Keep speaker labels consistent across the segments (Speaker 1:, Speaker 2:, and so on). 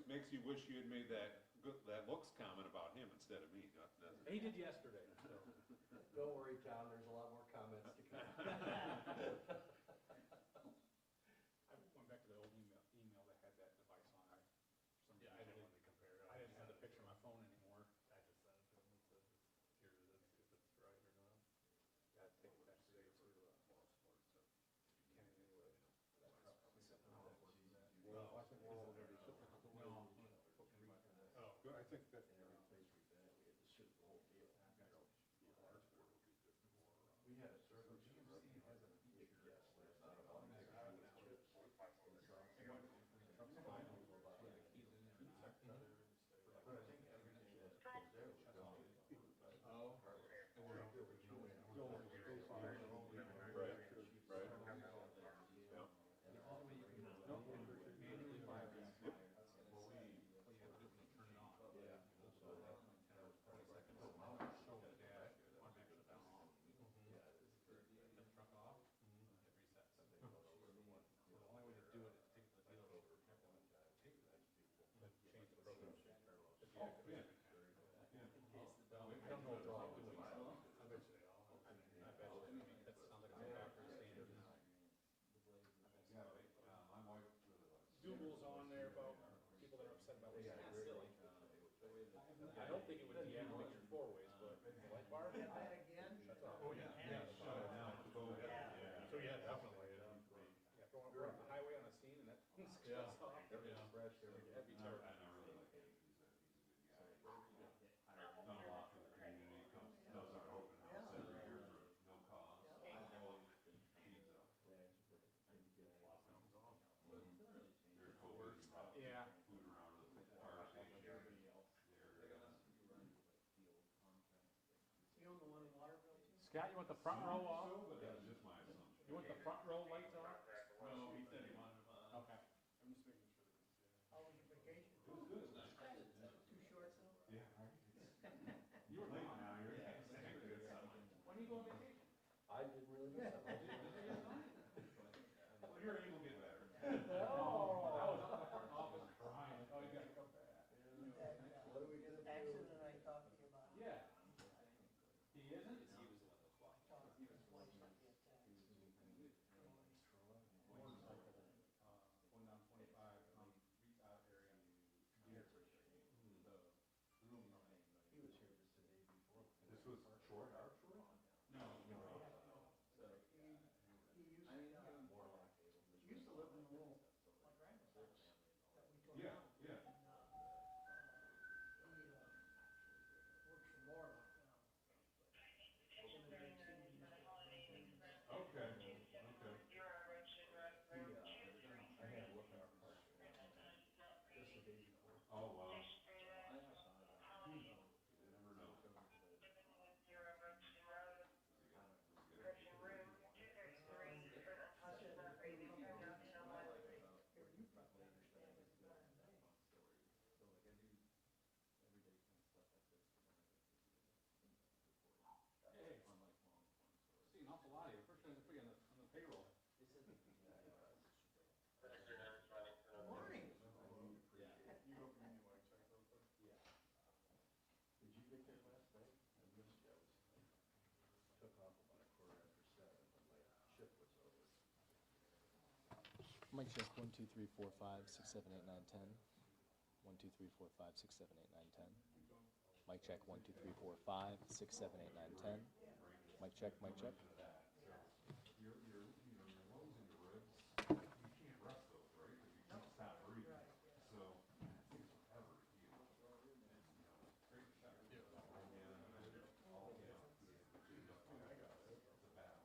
Speaker 1: makes you wish you had made that looks comment about him instead of me, doesn't it?
Speaker 2: He did yesterday, so.
Speaker 3: Don't worry, Tom, there's a lot more comments to come.
Speaker 2: I went back to the old email that had that device on it.
Speaker 4: Yeah, I didn't want to compare it.
Speaker 2: I didn't have the picture on my phone anymore.
Speaker 4: I just sent it to him and said, here it is, see if it's right or not.
Speaker 2: Got to take it back today to Kenny anyway.
Speaker 4: No.
Speaker 2: I think we're already shipped it. No.
Speaker 4: Oh,
Speaker 1: I think that.
Speaker 3: We had a server. GMC has a feature. Yes.
Speaker 2: Google's on there about people that are upset about it. It's silly. I don't think it would deactivate your four ways, but the light bar.
Speaker 5: Have that again?
Speaker 4: Oh, yeah.
Speaker 1: Yeah, shut it down.
Speaker 4: So, yeah, definitely.
Speaker 2: Yeah, if we're on the highway on a scene and that shuts off, that'd be terrible.
Speaker 1: And I really like him. He's a good guy. Done a lot for the community. Does our open house every year for no cost.
Speaker 2: Yeah.
Speaker 1: Food around the fire station.
Speaker 5: You own the one in Waterville too?
Speaker 2: Scott, you want the front row off?
Speaker 1: But that's just my assumption.
Speaker 2: You want the front row lights off?
Speaker 1: No, he said he wanted them on.
Speaker 2: Okay.
Speaker 4: I'm just making sure that it's,
Speaker 5: How was your vacation?
Speaker 1: It was good. It's nice.
Speaker 5: Too short though?
Speaker 1: Yeah. You were late now. You're good.
Speaker 2: When are you going on vacation?
Speaker 3: I didn't really miss that.
Speaker 1: Well, you're able to get better.
Speaker 2: Oh, I was out in the front office crying. Oh, you gotta come back.
Speaker 3: What are we gonna do?
Speaker 5: Accident I talked to you about.
Speaker 2: Yeah. He isn't?
Speaker 5: I talked to his wife about the attack.
Speaker 2: Going down 25, Reach Out area.
Speaker 3: He was here just the day before.
Speaker 1: This was short, our short?
Speaker 2: No.
Speaker 5: He used to live in the little, my grandma's house that we tore
Speaker 1: Yeah,
Speaker 5: down.
Speaker 1: yeah.
Speaker 5: He works for Laura now. In the big city.
Speaker 1: Okay, okay.
Speaker 3: I had a look at our park. Just the day before.
Speaker 1: Oh, wow.
Speaker 3: I
Speaker 1: You never know.
Speaker 2: Hey, see an awful lot of you. First time I put you on the payroll.
Speaker 5: Morning.
Speaker 3: Did you get there last night? I missed you. Took off about 7:15, but my shift was over.
Speaker 6: Mic check 1 2 3 4 5 6 7 8 9 10. 1 2 3 4 5 6 7 8 9 10. Mic check 1 2 3 4 5 6 7 8 9 10. Mic check, mic check.
Speaker 1: Your lungs and your ribs, you can't rest those, right? Because you can't stop breathing. So, things forever to heal. Great shot. It's a battle.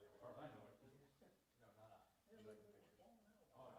Speaker 1: As far as I know, no, not I. Oh,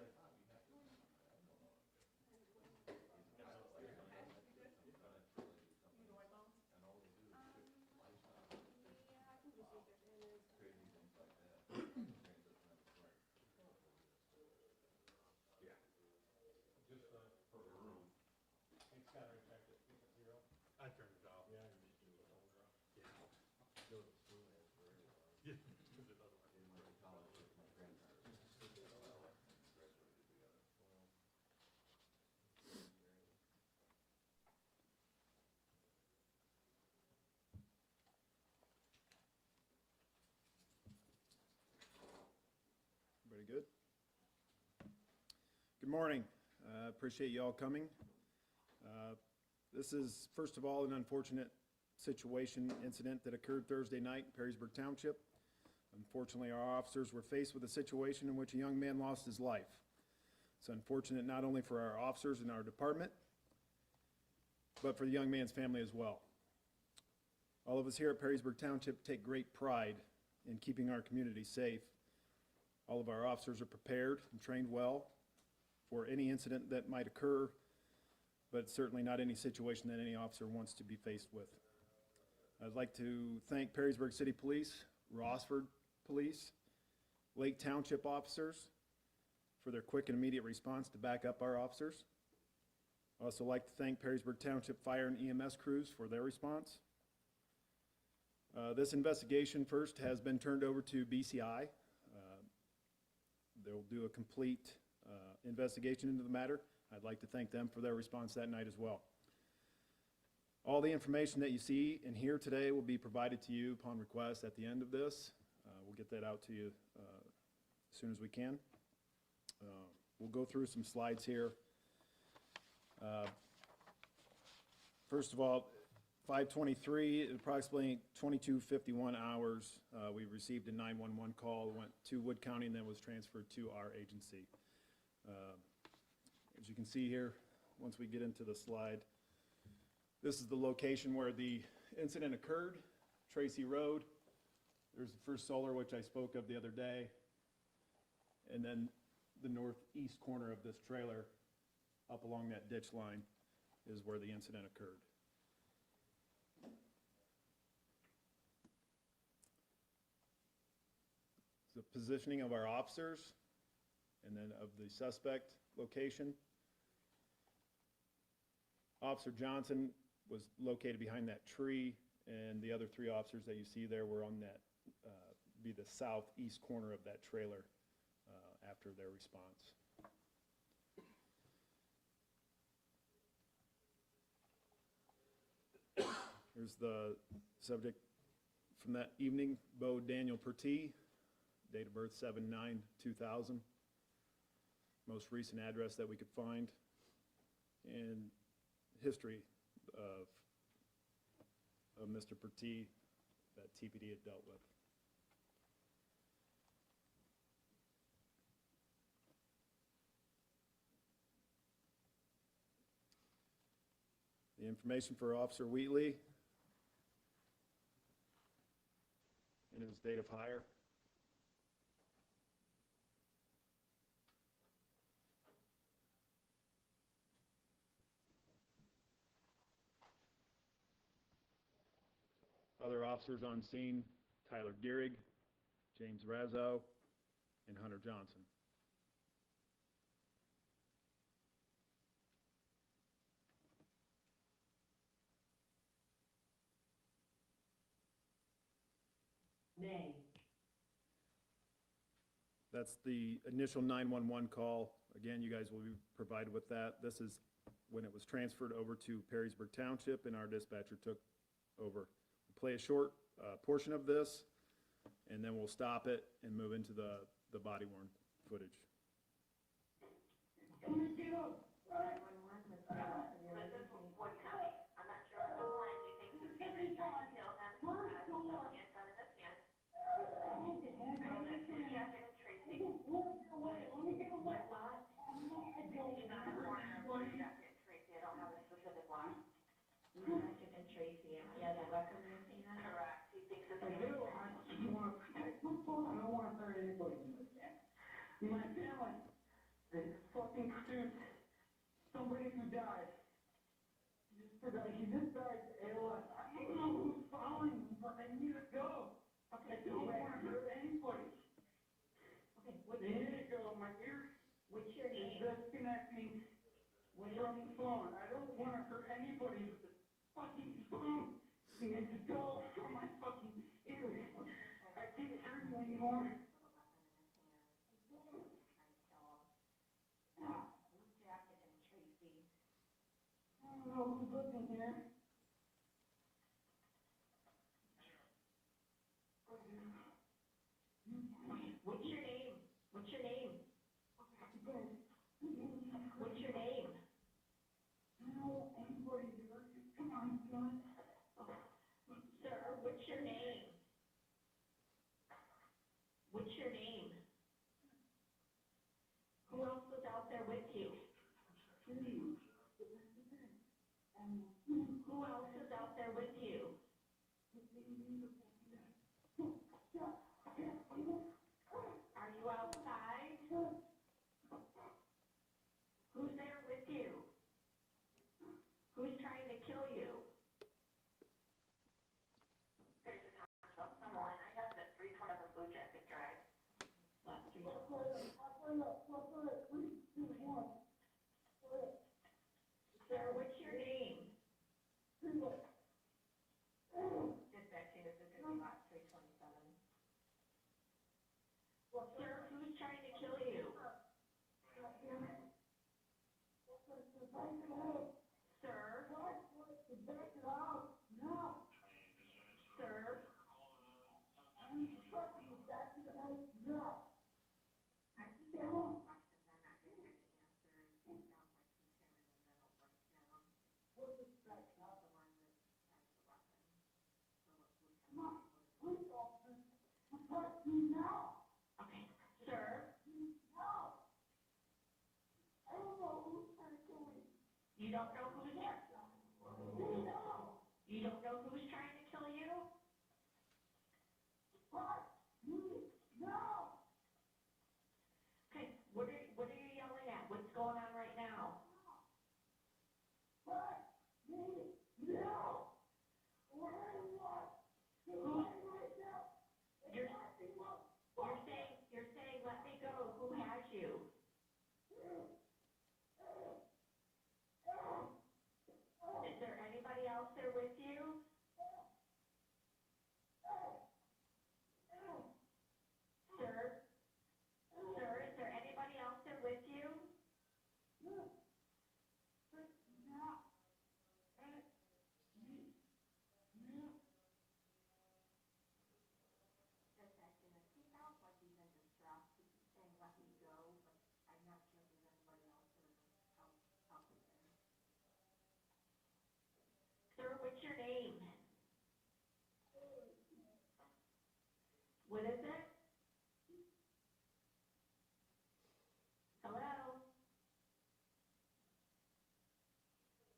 Speaker 3: I thought we had to do something. I don't know. And all they do is shift livestock, crazy things like that. Train doesn't have a break.
Speaker 1: Yeah. Just for the room.
Speaker 2: Hey Scott, are you checked it? Is it 0?
Speaker 4: I turned it off.
Speaker 3: Yeah, you just do the whole drop.
Speaker 4: Yeah.
Speaker 3: Go to school, it's very long.
Speaker 4: Yeah, because it otherwise.
Speaker 3: They went to college with my grandparents. Graduated together.
Speaker 7: Everybody good? Good morning. Appreciate you all coming. This is, first of all, an unfortunate incident that occurred Thursday night in Perrysburg Township. Unfortunately, our officers were faced with a situation in which a young man lost his life. It's unfortunate not only for our officers in our department, but for the young man's family as well. All of us here at Perrysburg Township take great pride in keeping our community safe. All of our officers are prepared and trained well for any incident that might occur, but certainly not any situation that any officer wants to be faced with. I'd like to thank Perrysburg City Police, Rossford Police, Lake Township officers for their quick and immediate response to back up our officers. I'd also like to thank Perrysburg Township Fire and EMS crews for their response. This investigation first has been turned over to BCI. They'll do a complete investigation into the matter. I'd like to thank them for their response that night as well. All the information that you see and hear today will be provided to you upon request at the end of this. We'll get that out to you as soon as we can. We'll go through some slides here. First of all, 5:23, approximately 22:51 hours, we received a 911 call, went to Wood County, and then was transferred to our agency. As you can see here, once we get into the slide, this is the location where the incident occurred, Tracy Road. There's the first solar, which I spoke of the other day, and then the northeast corner of this trailer, up along that ditch line, is where the incident occurred. The positioning of our officers, and then of the suspect location. Officer Johnson was located behind that tree, and the other 3 officers that you see there were on that, be the southeast corner of that trailer after their response. Here's the subject from that evening, Bo Daniel Perrysburg, date of birth 7/9/2000. Most recent address that we could find, and history of Mr. Perrysburg that TPD had dealt with. The information for Officer Wheatley and his date of hire. Other officers on scene, Tyler Gehrig, James Razzo, and Hunter Johnson.
Speaker 8: Name.
Speaker 7: That's the initial 911 call. Again, you guys will be provided with that. This is when it was transferred over to Perrysburg Township, and our dispatcher took over. We'll play a short portion of this, and then we'll stop it and move into the body-worn footage.
Speaker 8: Tracy, yeah, the record missing that? Correct. He thinks it's.
Speaker 9: I do, I don't want to hurt anybody with that. My family,
Speaker 8: This fucking suit. Somebody who died. He just died to ALS. I don't know who's following him, but I need to go. Okay, I don't want to hurt anybody.
Speaker 9: Okay, what's
Speaker 8: They need to go. My ears
Speaker 9: your
Speaker 8: is
Speaker 9: name?
Speaker 8: disconnecting from the phone. I don't want to hurt anybody with the fucking phone. They need to go from my fucking ears. I can't hear you anymore.
Speaker 9: Who's Jacket and Tracy?
Speaker 8: I don't know who's looking here.
Speaker 9: What's your name? What's your name? What's your name?
Speaker 8: I don't know anybody here. Come on, son.
Speaker 9: Sir, what's your name? What's your name? Who else was out there with you? Who else was out there with you? Are you outside? Who's there with you? Who's trying to kill you?
Speaker 8: There's a time someone. I got the 327 Blue Jacket drive.
Speaker 9: Last week. Sir, what's your name? Dispatching, this is gonna be lot 327. Sir, who's trying to kill you? Sir? Sir? Okay, sir? You don't know who's here? You don't know who's trying to kill you? Okay, what are you yelling at? What's going on right now? You're saying, let me go. Who has you? Is there anybody else there with you? Sir? Sir, is there anybody else there with you? Dispatching, he sounds like he's in distress. He's saying, let me go, but I'm not sure if there's anybody else out there. Sir, what's your name? What is it? Hello?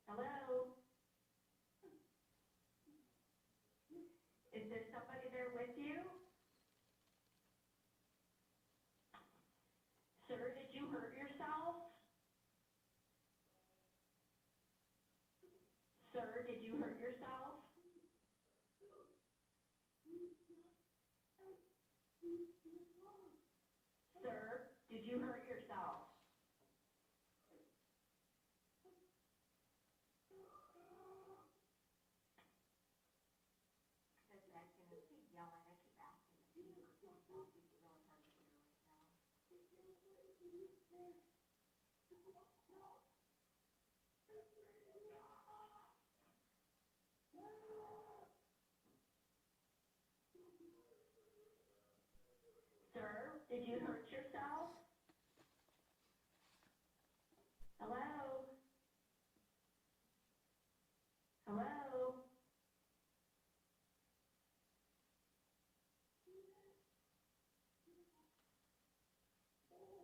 Speaker 9: Hello? Is there somebody there with you? Sir, did you hurt yourself? Sir, did you hurt yourself? Sir, did you hurt yourself? This guy's gonna keep yelling. I keep asking if he hurt himself. It's really hard to hear right now. Sir, did you hurt yourself? Hello? Hello?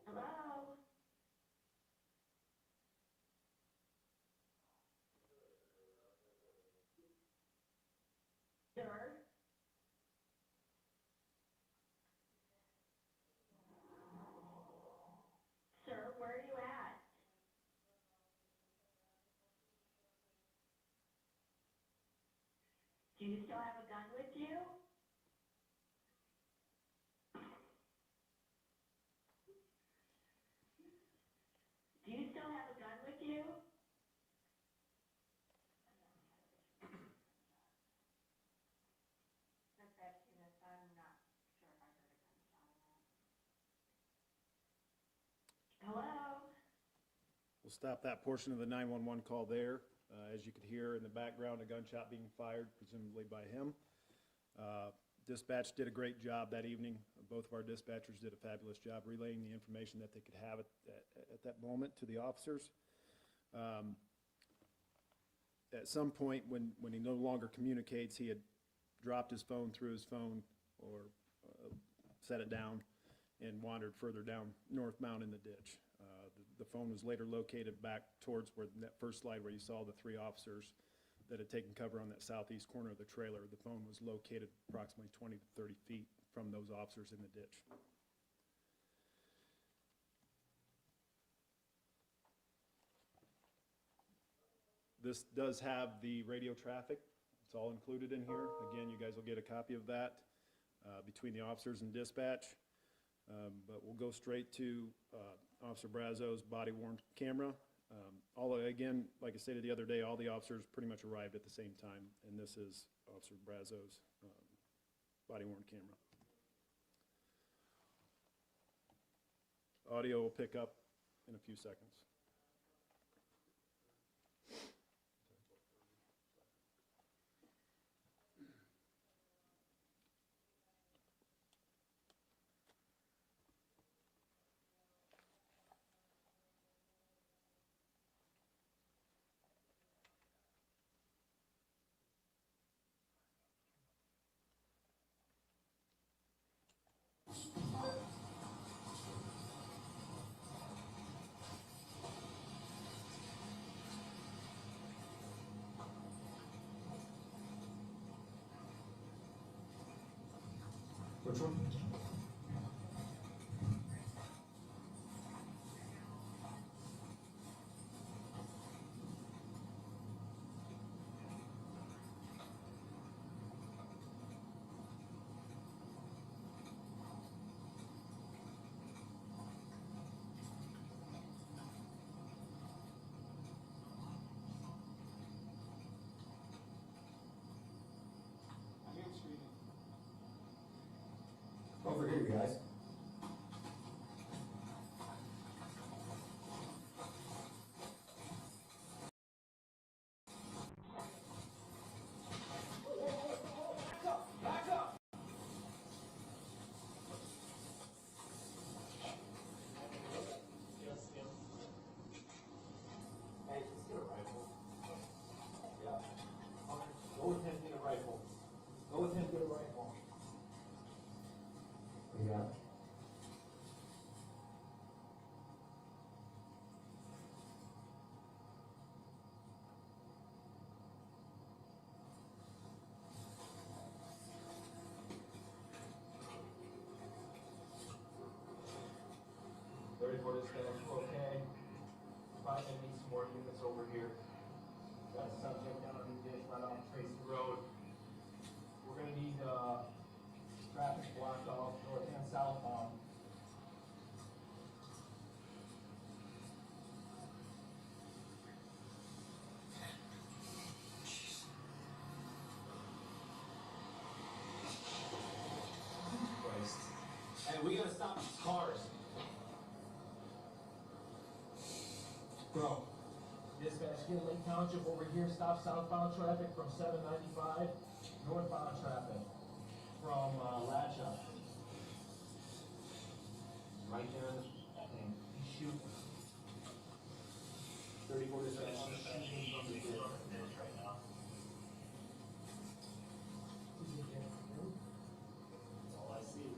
Speaker 9: Hello? Sir? Sir, where are you Do you still have a gun with you? Do you still have a gun with you? Dispatch unit, I'm not sure if I heard a gunshot or not. Hello?
Speaker 7: We'll stop that portion of the 911 call there. As you could hear in the background, a gunshot being fired, presumably by him. Dispatch did a great job that evening. Both of our dispatchers did a fabulous job relaying the information that they could have at that moment to the officers. At some point, when he no longer communicates, he had dropped his phone, threw his phone, or set it down and wandered further down northbound in the ditch. The phone was later located back towards where that first slide where you saw the 3 officers that had taken cover on that southeast corner of the trailer. The phone was located approximately 20 to 30 feet from those officers in the ditch. This does have the radio traffic. It's all included in here. Again, you guys will get a copy of that between the officers and dispatch. But we'll go straight to Officer Brazo's body-worn camera. Again, like I stated the other day, all the officers pretty much arrived at the same time, and this is Officer Brazo's body-worn camera. Audio will pick up in a few seconds.
Speaker 10: Which one? Over here, you guys. Hey, just get a rifle. Yeah. Go with him, get a rifle. Go with him, get a rifle. Yeah. Ready for this guy? Okay. Probably gonna need some more units over here. Got a subject down in the ditch right off Tracy Road. We're gonna need traffic blocked off north and southbound. Christ. Hey, we gotta stop these cars. Bro. Dispatch, get Lake Township over here, stop southbound traffic from 795, northbound traffic from Latcha. Right there, and he's shooting. 34 dispatch, he's shooting from the ditch right now. That's all I see.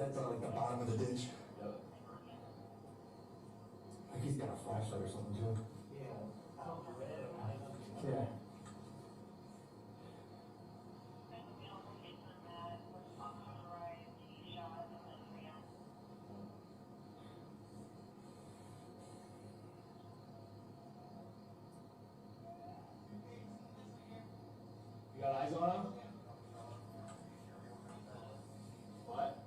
Speaker 10: that's on like the bottom of the ditch.
Speaker 3: Yep.
Speaker 10: Like he's got a flashlight or something too.
Speaker 3: Yeah.
Speaker 10: Yeah. You got eyes on him? What?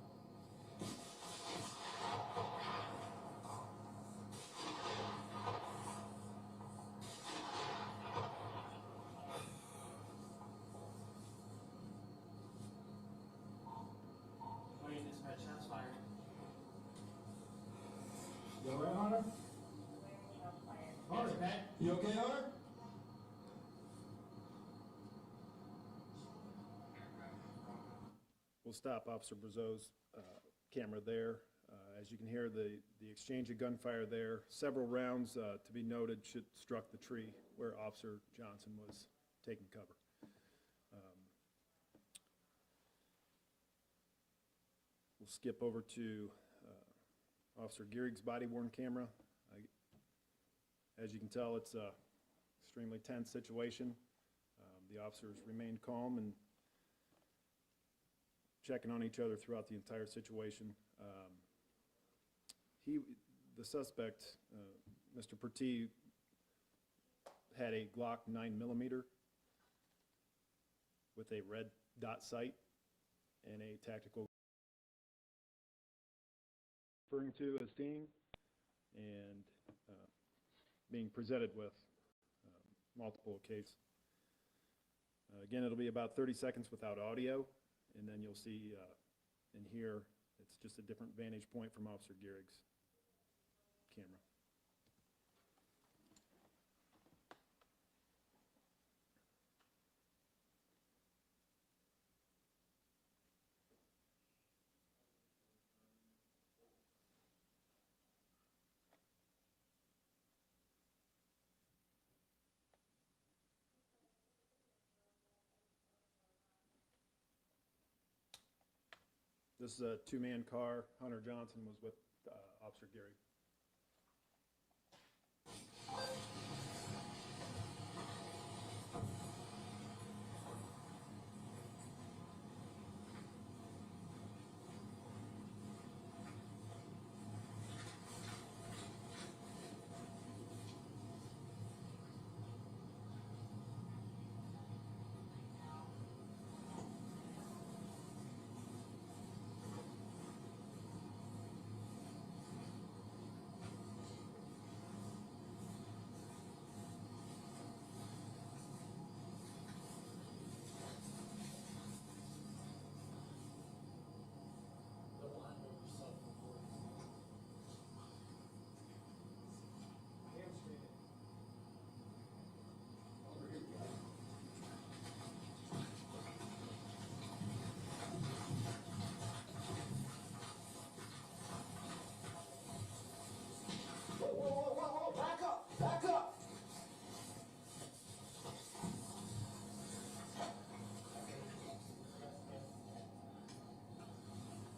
Speaker 5: Wait, dispatch, shots fired.
Speaker 10: You alright, Hunter? Hunter, Pat? You okay, Hunter?
Speaker 7: We'll stop Officer Brazeau's camera there. As you can hear, the exchange of gunfire there, several rounds, to be noted, struck the tree where Officer Johnson was taking cover. We'll skip over to Officer Gehrig's body-worn camera. As you can tell, it's an extremely tense situation. The officers remained calm and checking on each other throughout the entire situation. The suspect, Mr. Perrysburg, had a Glock 9mm with a red dot sight and a tactical referring to as team, and being presented with multiple occasions. Again, it'll be about 30 seconds without audio, and then you'll see and hear, it's just a different vantage point from Officer Gehrig's camera. This is a two-man car. Hunter Johnson was with Officer Gehrig.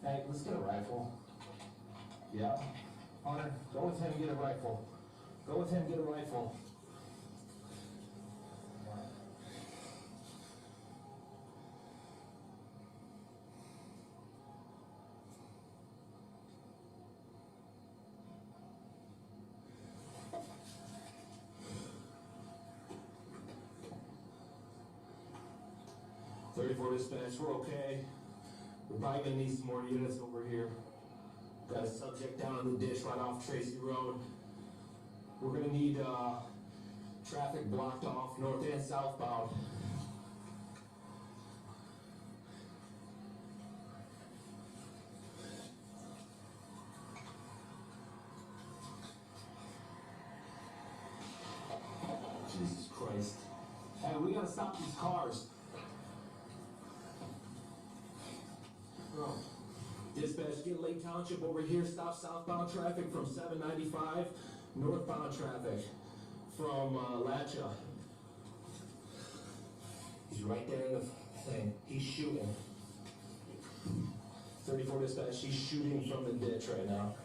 Speaker 10: Hey, let's get a rifle. Yeah. Hunter, go with him and get a rifle. Go with him and get a rifle. Dispatch, we're okay. We're probably gonna need some more units over here. Got a subject down in the ditch right off Tracy Road. We're gonna need traffic blocked off north and southbound. Jesus Christ. Hey, we gotta stop these cars. Bro. Dispatch, get Lake Township over here. Stop southbound traffic from 795. Northbound traffic from Latcha. He's right there in the thing. He's shooting. 34 dispatch, she's shooting from the ditch right now.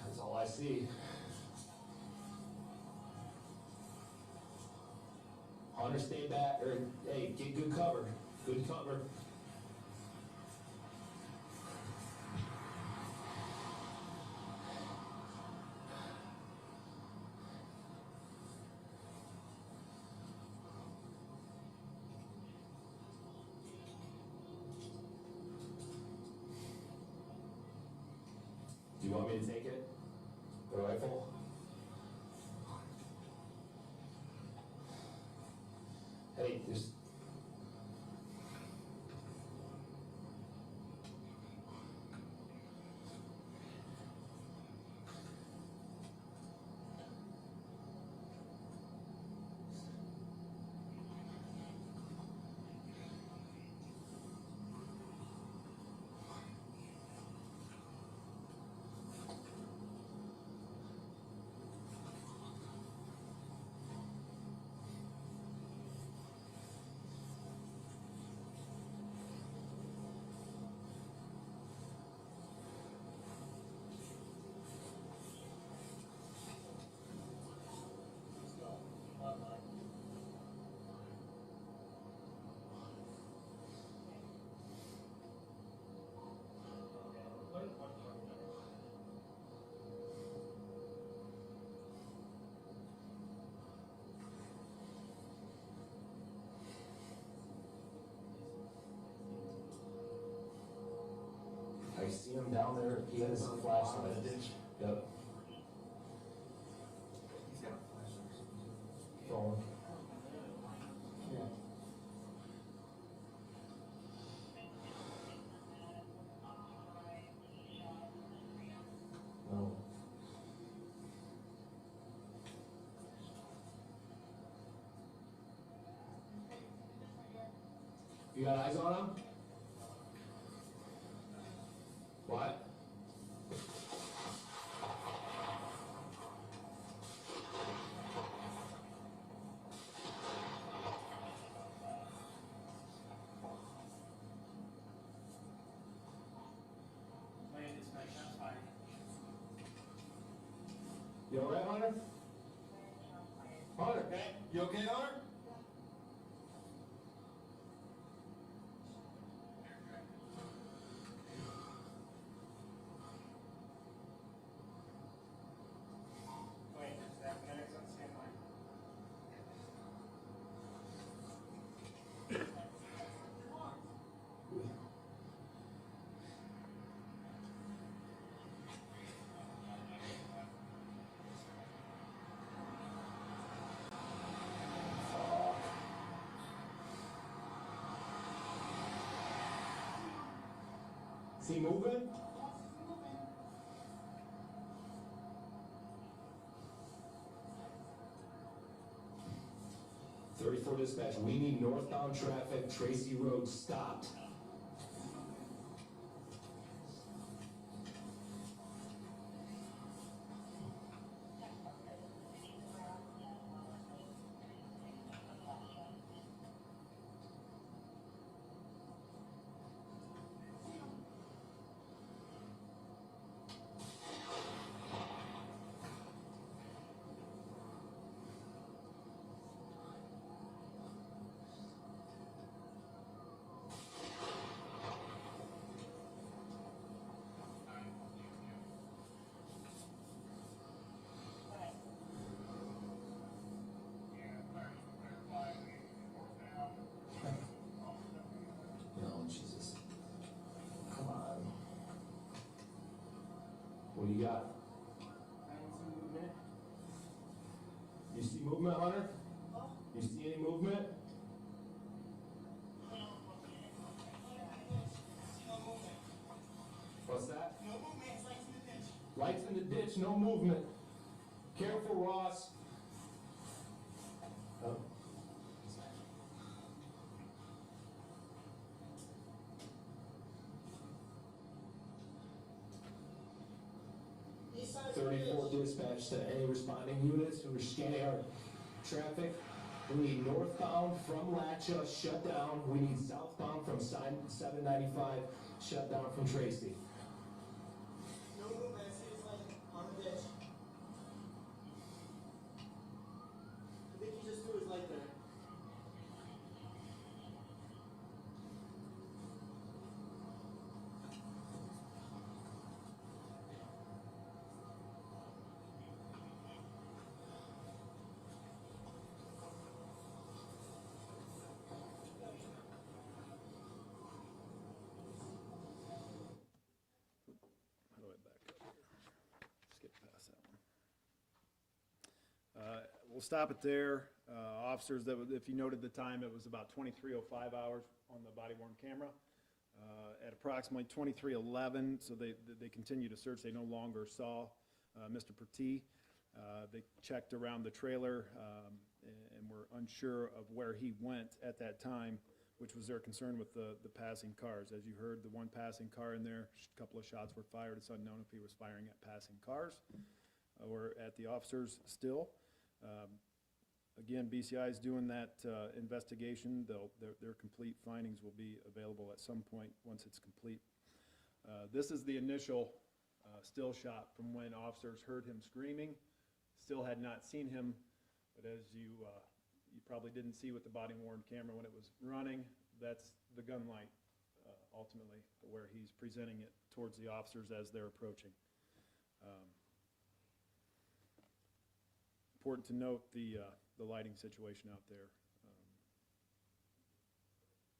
Speaker 10: That's all I see. Hunter, stay back, or hey, get good cover. Good cover. Do you want me to take it? The rifle? Hey, just... I see him down there. He has a flashlight. Yep.
Speaker 3: He's got a flashlight.
Speaker 10: Phone. No. You got eyes on him? What? You alright, Hunter? Hunter? You okay, Hunter? Is he moving? "34 dispatch, we need northbound traffic, Tracy Road stopped." What do you got? You see movement, Hunter? You see any movement? What's that?
Speaker 8: No movement, it's lights in the ditch.
Speaker 10: Lights in the ditch, no movement. Careful, Ross. Oh.
Speaker 8: East side of the
Speaker 10: 34
Speaker 8: ditch.
Speaker 10: dispatch to any responding units who are scanning our traffic. We need northbound from Latcha shut down. We need southbound from 795 shut down from Tracy.
Speaker 8: No movement, I see his leg on the ditch. I think he just threw his leg there.
Speaker 7: How do I back up here? Skip past that one. We'll stop it there. Officers, if you noted the time, it was about 23:05 hours on the body worn camera. At approximately 23:11, so they continue to search. They no longer saw Mr. Perrysburg. They checked around the trailer and were unsure of where he went at that time, which was their concern with the passing cars. As you heard, the one passing car in there, a couple of shots were fired. It's unknown if he was firing at passing cars or at the officers still. Again, BCI is doing that investigation. Their complete findings will be available at some point once it's complete. This is the initial still shot from when officers heard him screaming. Still had not seen him, but as you probably didn't see with the body worn camera when it was running, that's the gun light ultimately where he's presenting it towards the officers as they're approaching. Important to note the lighting situation out there.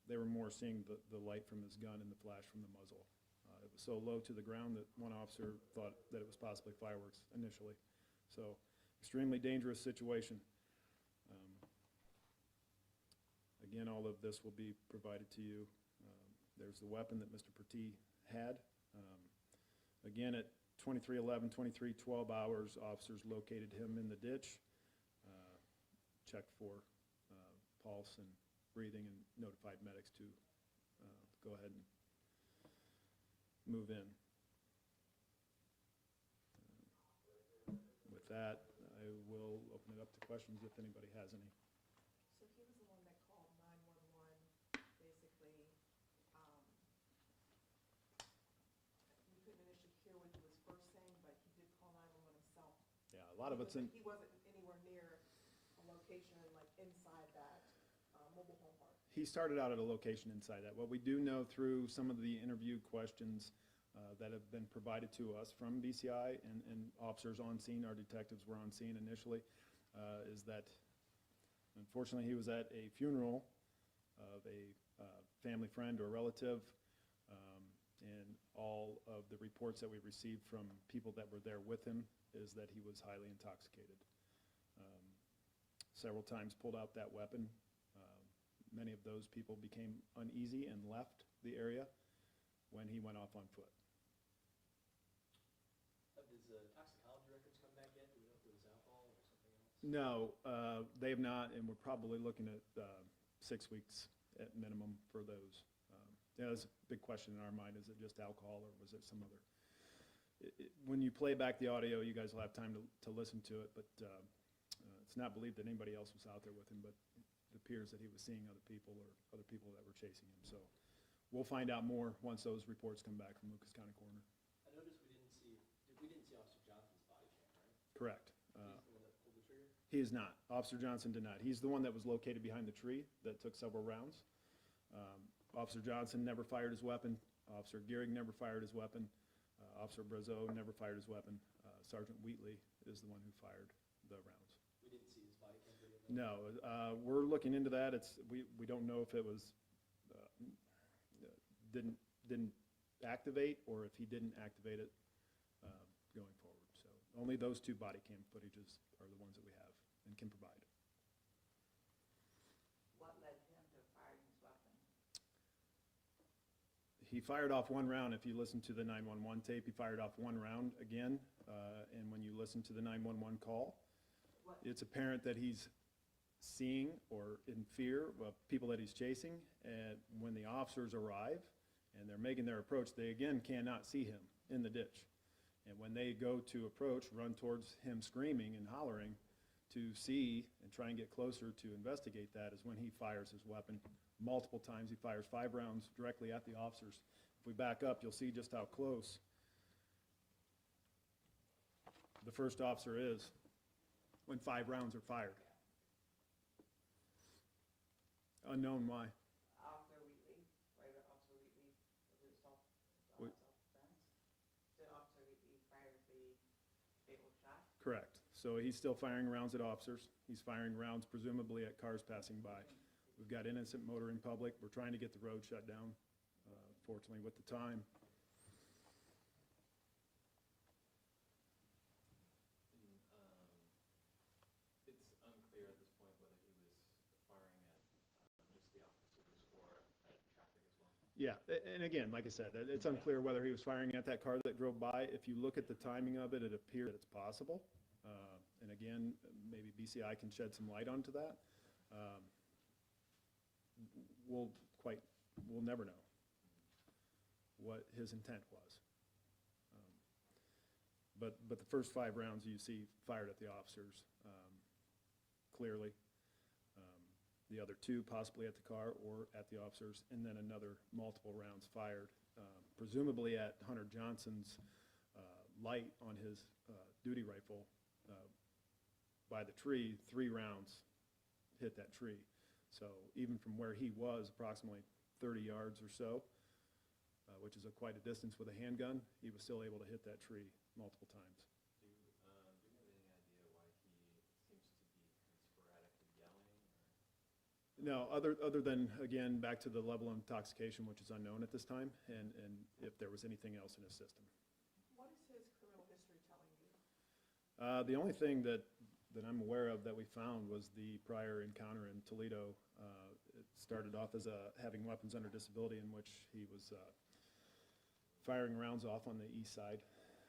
Speaker 7: They were more seeing the light from his gun and the flash from the muzzle. It was so low to the ground that one officer thought that it was possibly fireworks initially. So extremely dangerous situation. Again, all of this will be provided to you. There's the weapon that Mr. Perrysburg had. Again, at 23:11, 23:12 hours, officers located him in the ditch, checked for pulse and breathing, and notified medics to go ahead and move in. With that, I will open it up to questions if anybody has any.
Speaker 11: So he was the one that called 911, basically, you couldn't initially hear what he was first saying, but he did call 911 himself.
Speaker 7: Yeah, a lot of it's in.
Speaker 11: He wasn't anywhere near a location, like inside that mobile home park.
Speaker 7: He started out at a location inside that. What we do know through some of the interview questions that have been provided to us from BCI and officers on scene, our detectives were on scene initially, is that unfortunately he was at a funeral of a family friend or relative, and all of the reports that we received from people that were there with him is that he was highly intoxicated. Several times pulled out that weapon. Many of those people became uneasy and left the area when he went off on foot.
Speaker 2: Does the toxicology records come back yet? Do we know if it was alcohol or something else?
Speaker 7: No, they have not, and we're probably looking at 6 weeks at minimum for those. Yeah, that's a big question in our mind. Is it just alcohol or was it some other? When you play back the audio, you guys will have time to listen to it, but it's not believed that anybody else was out there with him, but it appears that he was seeing other people or other people that were chasing him. So we'll find out more once those reports come back from Lucas County Coroner.
Speaker 2: I noticed we didn't see Officer Johnson's body cam, right?
Speaker 7: Correct.
Speaker 2: He's the one that pulled the trigger?
Speaker 7: He is not. Officer Johnson did not. He's the one that was located behind the tree that took several rounds. Officer Johnson never fired his weapon. Officer Gehrig never fired his weapon. Officer Brazeau never fired his weapon. Sergeant Wheatley is the one who fired the rounds.
Speaker 2: We didn't see his body cam video?
Speaker 7: No, we're looking into that. We don't know if it was didn't activate or if he didn't activate it going forward. So only those two body cam footages are the ones that we have and can provide.
Speaker 11: What led him to firing his weapon?
Speaker 7: He fired off one round. If you listen to the 911 tape, he fired off one round again. And when you listen to the 911 call, it's apparent that he's seeing or in fear of people that he's chasing. And when the officers arrive and they're making their approach, they again cannot see him in the ditch. And when they go to approach, run towards him screaming and hollering to see and try and get closer to investigate that is when he fires his weapon. Multiple times, he fires 5 rounds directly at the officers. If we back up, you'll see just how close the first officer is when 5 rounds are fired. Unknown why.
Speaker 11: Officer Wheatley, Private Officer Wheatley, was it self-defense? Did Officer Wheatley fire the fatal shot?
Speaker 7: Correct. So he's still firing rounds at officers. He's firing rounds presumably at cars passing by. We've got innocent motoring public. We're trying to get the road shut down, fortunately with the time.
Speaker 6: It's unclear at this point whether he was firing at just the officers or at traffic as well.
Speaker 7: Yeah, and again, like I said, it's unclear whether he was firing at that car that drove by. If you look at the timing of it, it appears that it's possible. And again, maybe BCI can shed some light onto that. We'll never know what his intent was. But the first 5 rounds you see fired at the officers, clearly. The other 2 possibly at the car or at the officers, and then another multiple rounds fired, presumably at Hunter Johnson's light on his duty rifle by the tree. 3 rounds hit that tree. So even from where he was, approximately 30 yards or so, which is quite a distance with a handgun, he was still able to hit that tree multiple times.
Speaker 6: Do you have any idea why he seems to be sporadically yelling?
Speaker 7: No, other than, again, back to the level of intoxication, which is unknown at this time, and if there was anything else in his system.
Speaker 11: What is his criminal history telling you?
Speaker 7: The only thing that I'm aware of that we found was the prior encounter in Toledo. It started off as having weapons under disability, in which he was firing rounds off on the east side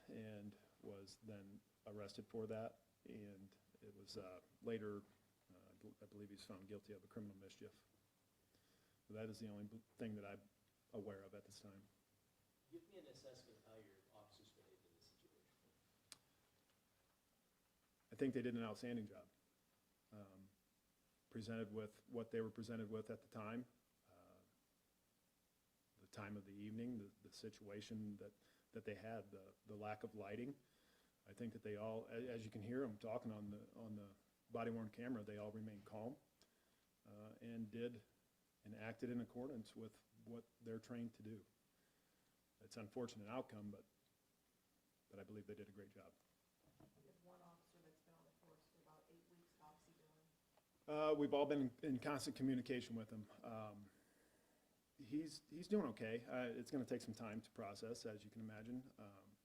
Speaker 7: and was then arrested for that. And it was later, I believe he was found guilty of a criminal mischief. So that is the only thing that I'm aware of at this time.
Speaker 2: Give me an assessment of how your officers behaved in this situation.
Speaker 7: I think they did an outstanding job. Presented with what they were presented with at the time of the evening, the situation that they had, the lack of lighting. I think that they all, as you can hear them talking on the body-worn camera, they all remained calm and did and acted in accordance with what they're trained to do. It's an unfortunate outcome, but I believe they did a great job.
Speaker 11: You have one officer that's been on the force for about 8 weeks. How's he doing?
Speaker 7: We've all been in constant communication with him. He's doing okay. It's going to take some time to process, as you can imagine.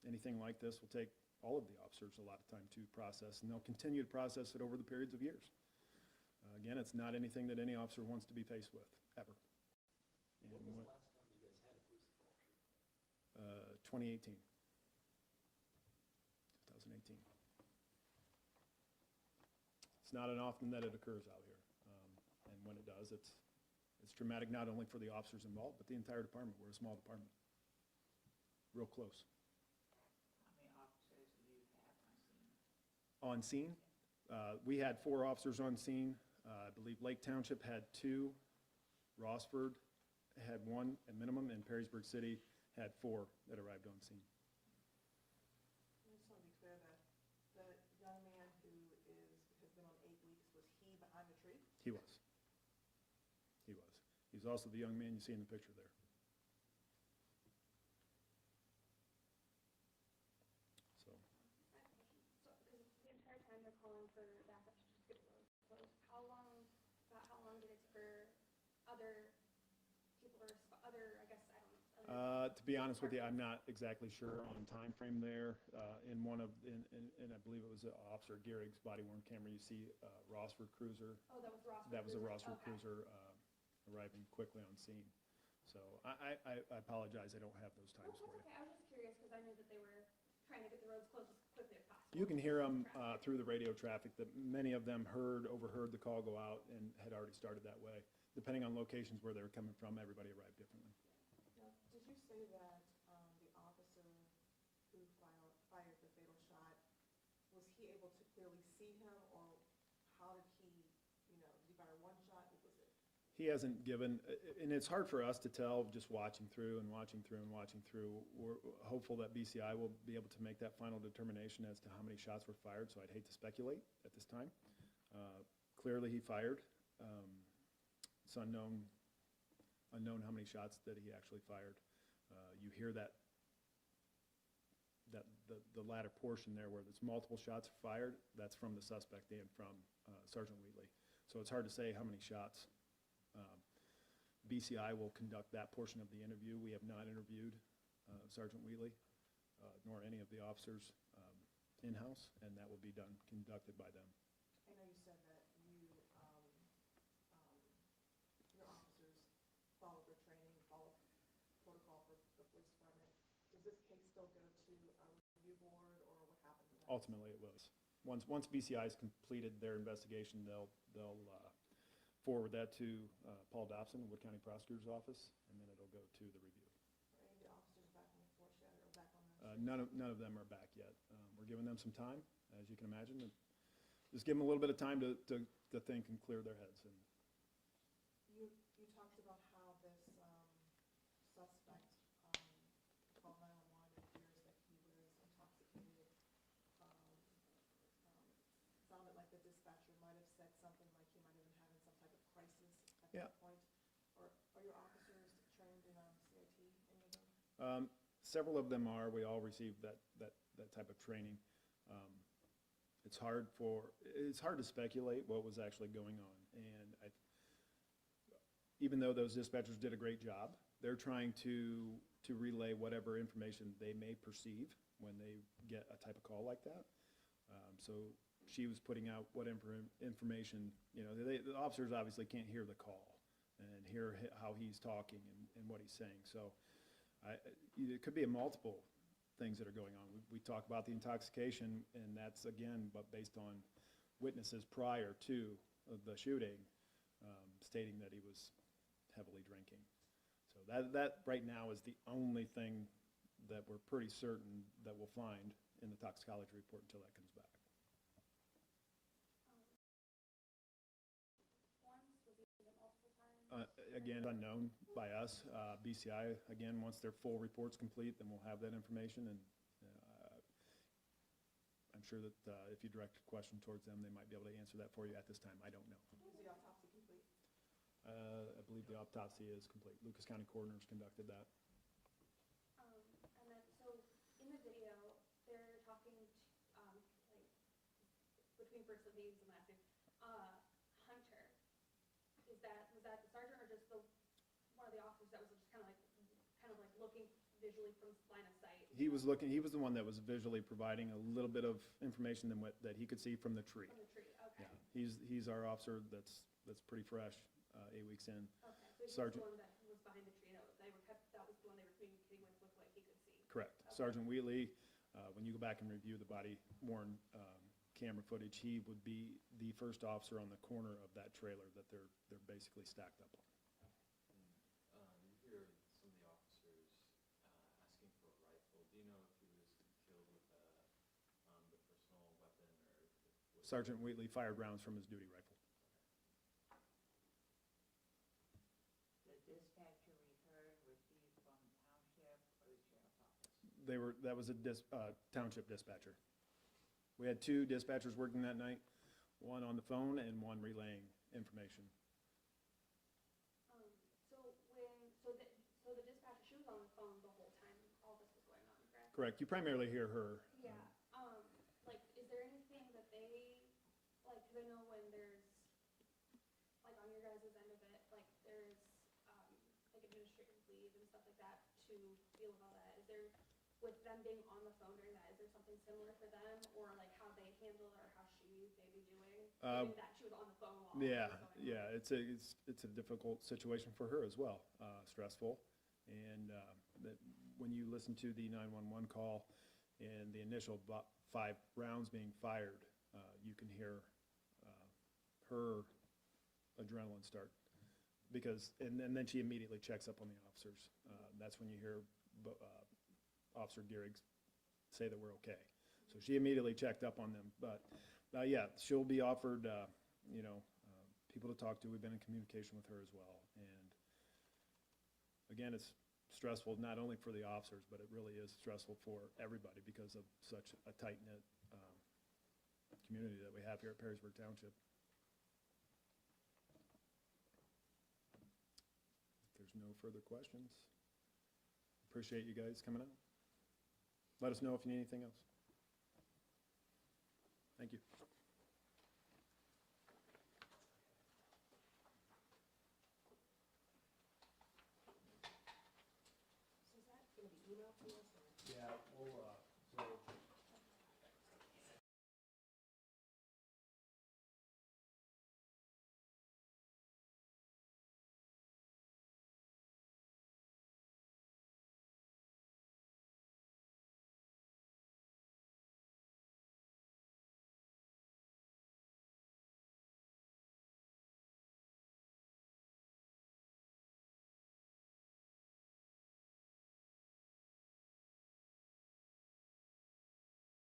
Speaker 7: Anything like this will take all of the officers a lot of time to process, and they'll continue to process it over the periods of years. Again, it's not anything that any officer wants to be faced with, ever.
Speaker 2: When was the last time you guys had a police departure?
Speaker 7: 2018. It's not often that it occurs out here. And when it does, it's traumatic not only for the officers involved, but the entire department. We're a small department. Real close.
Speaker 11: How many officers do you have on scene?
Speaker 7: On scene? We had 4 officers on scene. I believe Lake Township had 2. Rossford had 1 at minimum, and Perrysburg City had 4 that arrived on scene.
Speaker 11: I just want to be clear that the young man who has been on 8 weeks, was he behind the tree?
Speaker 7: He was. He was. He's also the young man you see in the picture there. So.
Speaker 9: So, because the entire time they're calling for backup to just get the roads closed, how long did it for other people or other, I guess, I don't know.
Speaker 7: To be honest with you, I'm not exactly sure on time frame there. In I believe it was Officer Gehrig's body-worn camera, you see Rossford Cruiser.
Speaker 9: Oh, that was Rossford.
Speaker 7: That was a Rossford
Speaker 9: Okay.
Speaker 7: Cruiser arriving quickly on scene. So I apologize, I don't have those times for you.
Speaker 9: Okay, I was just curious because I knew that they were trying to get the roads closed as quickly as possible.
Speaker 7: You can hear them through the radio traffic that many of them overheard the call go out and had already started that way. Depending on locations where they were coming from, everybody arrived differently.
Speaker 11: Now, did you say that the officer who fired the fatal shot, was he able to clearly see him, or how did he, you know, did he fire one shot? What was it?
Speaker 7: He hasn't given, and it's hard for us to tell just watching through and watching through and watching through. We're hopeful that BCI will be able to make that final determination as to how many shots were fired, so I'd hate to speculate at this time. Clearly he fired. It's unknown how many shots that he actually fired. You hear that the latter portion there where there's multiple shots fired, that's from the suspect and from Sergeant Wheatley. So it's hard to say how many shots. BCI will conduct that portion of the interview. We have not interviewed Sergeant Wheatley, nor any of the officers in-house, and that will be conducted by them.
Speaker 11: I know you said that your officers followed their training, followed protocol for the police department. Does this case still go to a review board, or what happens next?
Speaker 7: Ultimately, it was. Once BCI has completed their investigation, they'll forward that to Paul Dobson, Wood County Prosecutor's Office, and then it'll go to the review.
Speaker 11: Are any of the officers back on the force yet, or back on the?
Speaker 7: None of them are back yet. We're giving them some time, as you can imagine. Just give them a little bit of time to think and clear their heads. And
Speaker 11: You talked about how this suspect called 911 and fears that he was intoxicated. Sounded like the dispatcher might have said something like he might have been having some type of crisis at that point. Or are your officers trained in CIT, any of them?
Speaker 7: Several of them are. We all received that type of training. It's hard to speculate what was actually going on, and even though those dispatchers did a great job, they're trying to relay whatever information they may perceive when they get a type of call like that. So she was putting out what information, you know, the officers obviously can't hear the call and hear how he's talking and what he's saying. So it could be multiple things that are going on. We talk about the intoxication, and that's, again, but based on witnesses prior to the shooting stating that he was heavily drinking. So that right now is the only thing that we're pretty certain that we'll find in the toxicology report until that comes back. Again, unknown by us. BCI, again, once their full report's complete, then we'll have that information, and I'm sure that if you direct a question towards them, they might be able to answer that for you. At this time, I don't know.
Speaker 11: Is the autopsy complete?
Speaker 7: I believe the autopsy is complete. Lucas County Coroner's conducted that.
Speaker 9: And then, so in the video, they're talking like between first names and last name. Hunter, was that the sergeant or just one of the officers that was just kind of like looking visually from line of sight?
Speaker 7: He was the one that was visually providing a little bit of information that he could see from the tree.
Speaker 9: From the tree, okay.
Speaker 7: Yeah, he's our officer that's pretty fresh, 8 weeks in.
Speaker 9: Okay, so he's
Speaker 7: Sergeant,
Speaker 9: the one that was behind the tree, that was the one they were communicating with what he could see?
Speaker 7: correct.
Speaker 9: Okay.
Speaker 7: Sergeant Wheatley, when you go back and review the body-worn camera footage, he would be the first officer on the corner of that trailer that they're basically stacked up on.
Speaker 6: You hear some of the officers asking for a rifle. Do you know if he was killed with the personal weapon, or
Speaker 7: Sergeant Wheatley fired rounds from his duty rifle.
Speaker 11: The dispatcher we heard, was he from township or the sheriff's office?
Speaker 7: That was a township dispatcher. We had 2 dispatchers working that night, one on the phone and one relaying information.
Speaker 9: So the dispatcher, she was on the phone the whole time all this was going on, correct?
Speaker 7: Correct. You primarily hear her.
Speaker 9: Yeah. Like, is there anything that they, like, because I know when there's, like, on your guys' end of it, like, there's, like, administrative leave and stuff like that to deal with all that. Is there, with them being on the phone during that, is there something similar for them, or, like, how they handle it, or how she may be doing? Given that she was on the phone while all this was going on?
Speaker 7: Yeah, it's a difficult situation for her as well, stressful. And when you listen to the 911 call and the initial 5 rounds being fired, you can hear her adrenaline start. And then she immediately checks up on the officers. That's when you hear Officer Gehrig say that we're okay. So she immediately checked up on them. But yeah, she'll be offered people to talk to. We've been in communication with her as well. And again, it's stressful not only for the officers, but it really is stressful for everybody because of such a tight-knit community that we have here at Perrysburg Township. If there's no further questions, appreciate you guys coming out. Let us know if you need anything else. Thank you.
Speaker 11: So is that gonna be emailed to us or?
Speaker 3: Yeah, we'll,